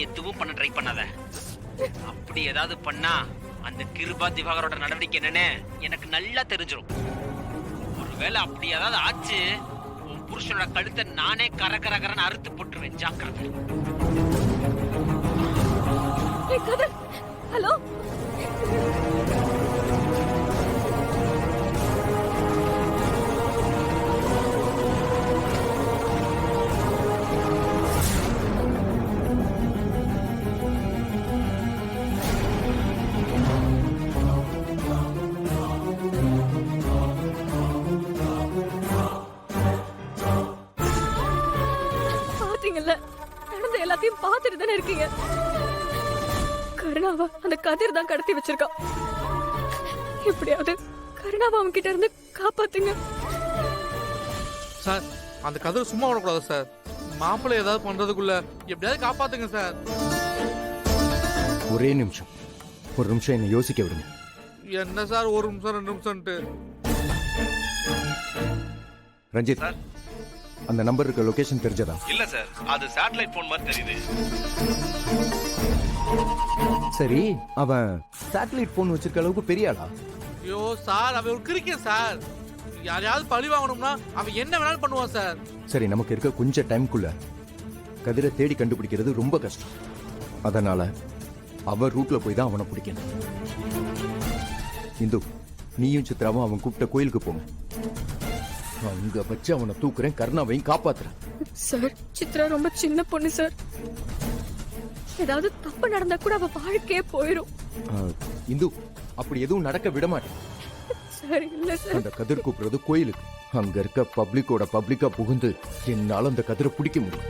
எதுவும் பண்ண ட்ரை பண்ணாத. அப்படி ஏதாவது பண்ணா அந்த கிருபா திவாகரோட நடவடிக்கை என்னன்னு எனக்கு நல்லா தெரிஞ்சிடும். ஒருவேளை அப்படி ஏதாவது ஆச்சு, உன் புருஷனோட கழுத்தை நானே கரகரகரன்னு அறுத்து போட்டுருவேன். ஜாக்கிரதை. ஹலோ, பாத்தீங்கல்ல, நடந்த எல்லாத்தையும் பாத்துட்டு தானே இருக்கீங்க. கருணாவா அந்த கதிர் தான் கடத்தி வச்சிருக்கான். எப்படியாவது கருணாவா அவங்க கிட்ட இருந்து காப்பாத்துங்க சார். அந்த கதிரை சும்மா விடக்கூடாது சார். மாப்பிள்ளை ஏதாவது பண்றதுக்குள்ள எப்படியாவது காப்பாத்துங்க சார். ஒரே நிமிஷம், ஒரு நிமிஷம் என்ன யோசிக்க விடுங்க. என்ன சார் ஒரு நிமிஷம் 2 நிமிஷம்ட்டு? ரஞ்சித், அந்த நம்பருக்கு லொகேஷன் தெரிஞ்சதா? இல்ல சார், அது சேட்டலைட் போன் மாதிரி தெரியுது. சரி, அவன் சேட்டலைட் போன் வச்சிருக்க அளவுக்கு பெரிய ஆளா? ஐயோ சார், அவன் ஒரு கிரிக்கெட் சார். யாரையாவது பழி வாங்கணும்னா அவன் என்ன வேணாலும் பண்ணுவான் சார். சரி, நமக்கு இருக்க கொஞ்சம் டைம்குள்ள கதிரை தேடி கண்டுபிடிக்கிறது ரொம்ப கஷ்டம். அதனால அவன் ரூட்ல போய் தான் அவனை பிடிக்கணும். இந்து, நீயும் சித்ராவும் அவன் கூப்பிட்ட கோயிலுக்கு போங்க. அங்க வச்சு அவனை தூக்குறேன், கருணாவையும் காப்பாத்துறேன். சார். சித்ரா ரொம்ப சின்ன பொண்ணு சார். ஏதாவது தப்பு நடந்தா கூட அவ வாழ்க்கையே போயிடும். இந்து, அப்படி எதுவும் நடக்க விட மாட்டேன். சரி, இல்ல சார். அந்த கதிர் கூப்பிடுறது கோயிலுக்கு. அங்க இருக்க பப்ளிக்கோட பப்ளிக்கா புகுந்து என்னால அந்த கதிரை பிடிக்க முடியும்.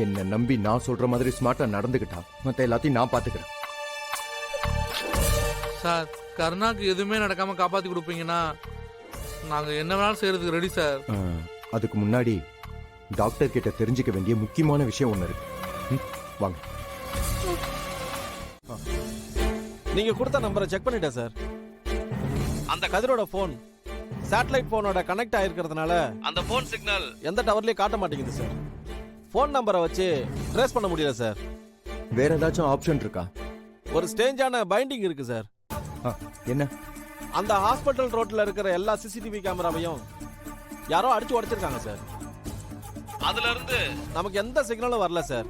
என்ன நம்பி நான் சொல்ற மாதிரி ஸ்மார்ட்டா நடந்துகிட்டா மத்த எல்லாத்தையும் நான் பாத்துக்கிறேன். சார், கருணாக்கு எதுவுமே நடக்காம காப்பாத்தி கொடுப்பீங்கன்னா நாங்க என்ன வேணாலும் செய்யறதுக்கு ரெடி சார். அதுக்கு முன்னாடி டாக்டர் கிட்ட தெரிஞ்சுக்க வேண்டிய முக்கியமான விஷயம் ஒண்ணு இருக்கு. வாங்க. நீங்க கொடுத்த நம்பரை செக் பண்ணிட்டேன் சார். அந்த கதிரோட போன் சேட்டலைட் போனோட கனெக்ட் ஆயிருக்கிறதுனால அந்த போன் சிக்னல் எந்த டவர்லயும் காட்ட மாட்டேங்குது சார். போன் நம்பரை வச்சு ட்ரேஸ் பண்ண முடியல சார். வேற ஏதாச்சும் ஆப்ஷன் இருக்கா? ஒரு ஸ்டேஞ்சான பைண்டிங் இருக்கு சார். என்ன? அந்த ஹாஸ்பிட்டல் ரோட்ல இருக்கிற எல்லா சிசிடிவி கேமராவையும் யாரோ அடிச்சு உடைச்சிருக்காங்க சார். அதுல இருந்து நமக்கு எந்த சிக்னலும் வரல சார்.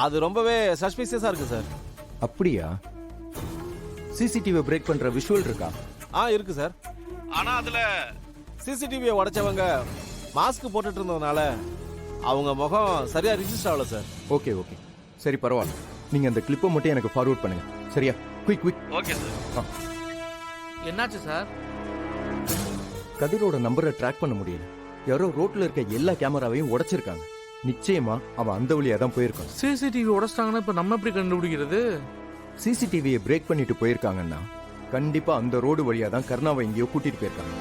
அது ரொம்பவே சஸ்பீசியஸா இருக்கு சார். அப்படியா? சிசிடிவி பிரேக் பண்ற விஷுவல் இருக்கா? இருக்கு சார். ஆனா அதுல சிசிடிவியை உடைச்சவங்க மாஸ்க் போட்டுட்டு இருந்ததுனால அவங்க முகம் சரியா ரிஜிஸ்டர் ஆகல சார். ஓகே ஓகே, சரி பரவாயில்ல. நீங்க அந்த கிளிப்பை மட்டும் எனக்கு ஃபார்வர்ட் பண்ணுங்க, சரியா? Quick quick. Okay sir. என்னாச்சு சார்? கதிரோட நம்பரை ட்ராக் பண்ண முடியல. யாரோ ரோட்ல இருக்க எல்லா கேமராவையும் உடைச்சிருக்காங்க. நிச்சயமா அவன் அந்த வழியா தான் போயிருக்கான். சிசிடிவி உடைச்சிட்டாங்கன்னா இப்ப நம்ம எப்படி கண்டுபிடிக்கிறது? சிசிடிவியை பிரேக் பண்ணிட்டு போயிருக்காங்கன்னா கண்டிப்பா அந்த ரோடு வழியா தான் கருணாவை எங்கேயோ கூட்டிட்டு போயிருக்காங்க.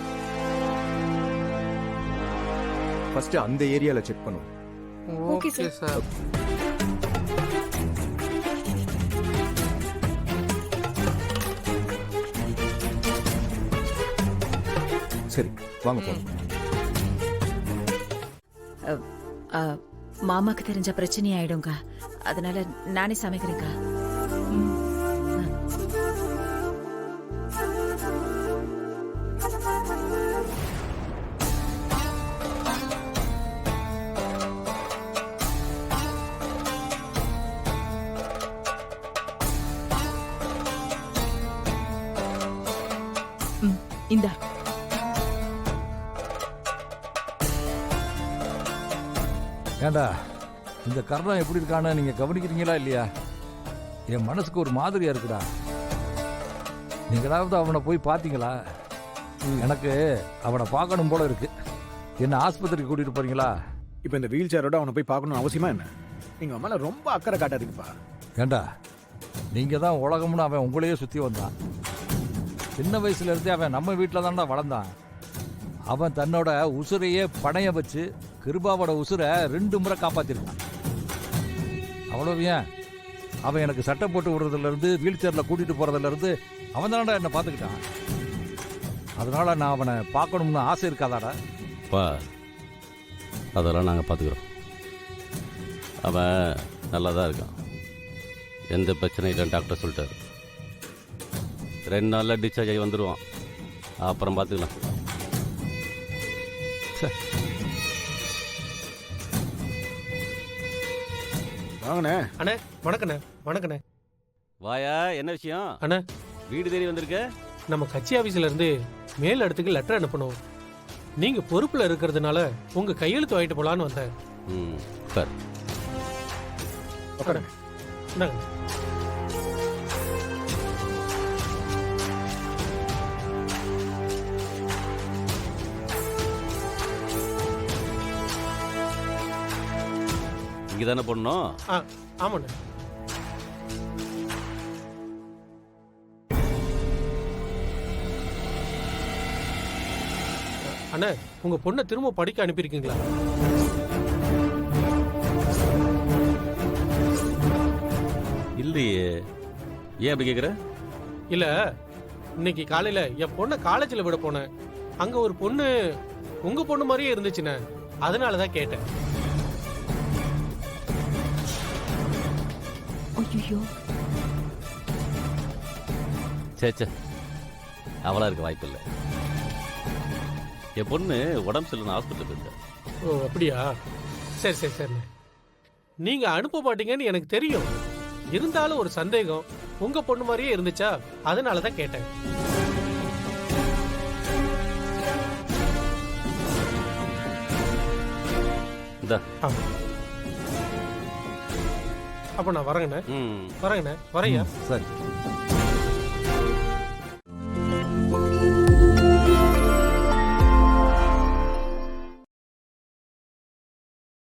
ஃபர்ஸ்ட் அந்த ஏரியால செக் பண்ணுவோம். Okay sir. சரி வாங்க போலாம். மாமாக்கு தெரிஞ்ச பிரச்சனை ஆயிடுங்க. அதனால நானே சமைக்கிறேங்க. இந்தா. ஏண்டா, இந்த கருணா எப்படி இருக்கான்னு நீங்க கவனிக்கிறீங்களா இல்லையா? என் மனசுக்கு ஒரு மாதிரியா இருக்குடா. நீங்களாவது அவனை போய் பார்த்தீங்களா? எனக்கு அவனை பார்க்கணும் போல இருக்கு. என்ன ஆஸ்பத்திரிக்கு கூட்டிட்டு போறீங்களா? இப்போ இந்த வீல் சேரோட அவனை போய் பார்க்கணும் அவசியமா என்ன? நீங்க மேல ரொம்ப அக்கறை காட்டாதீங்கப்பா. ஏண்டா, நீங்க தான் உலகம்னு அவன் உங்களையே சுத்தி வந்தான். சின்ன வயசுல இருந்தே அவன் நம்ம வீட்டில் தான்டா வளர்ந்தான். அவன் தன்னோட உசுரையே பணைய வச்சு கிருபாவோட உசுரை 2 முறை காப்பாத்திருக்கான். அவ்வளவு ஏன், அவன் எனக்கு சட்டை போட்டு விடுறதுல இருந்து வீல் சேர்ல கூட்டிட்டு போறதுல இருந்து அவன் தானடா என்ன பார்த்துக்கிட்டான். அதனால நான் அவனை பார்க்கணும்னு ஆசை இருக்காதாடா? அதெல்லாம் நாங்கள் பார்த்துக்குறோம். அவன் நல்லா தான் இருக்கான். எந்த பிரச்சனையும் இல்லைன்னு டாக்டர் சொல்லிட்டாரு. 2 நாளில் டிஸ்சார்ஜ் ஆகி வந்துடுவான். அப்புறம் பார்த்துக்கலாம். வாங்கண்ணே. அண்ணே வணக்கண்ணே. வணக்கண்ணே. வாயா, என்ன விஷயம்? அண்ணே, வீடு தேடி வந்திருக்க? நம்ம கட்சி ஆபீஸ்ல இருந்து மேல் இடத்துக்கு லெட்டர் அனுப்பணும். நீங்க பொறுப்புல இருக்கிறதுனால உங்க கையெழுத்து வாங்கிட்டு போலான்னு வந்தேன். ம், சார். உட்காருங்க. இந்தாங்க. இங்கே தானே போடணும்? ஆ ஆமாண்ணே. அண்ணே, உங்க பொண்ணை திரும்ப படிக்க அனுப்பியிருக்கீங்களா? இல்லையே. ஏன் அப்படி கேட்குற? இல்ல, இன்னைக்கு காலையில என் பொண்ணை காலேஜ்ல விட போனேன். அங்க ஒரு பொண்ணு உங்க பொண்ணு மாதிரியே இருந்துச்சுண்ணே. அதனாலதான் கேட்டேன். ஐயோ, சே, அவளா இருக்க வாய்ப்பு இல்லை. என் பொண்ணு உடம்பு சரியில்லைன்னு ஹாஸ்பிட்டல் போயிருக்கா. ஓ அப்படியா? சரி சரி சரிண்ணே. நீங்க அனுப்ப மாட்டீங்கன்னு எனக்கு தெரியும். இருந்தாலும் ஒரு சந்தேகம். உங்க பொண்ணு மாதிரியே இருந்துச்சா, அதனாலதான் கேட்டேன். இந்தா. அப்ப நான் வரேங்கண்ணே. ம், வரேங்கண்ணே. வரையா? சரி.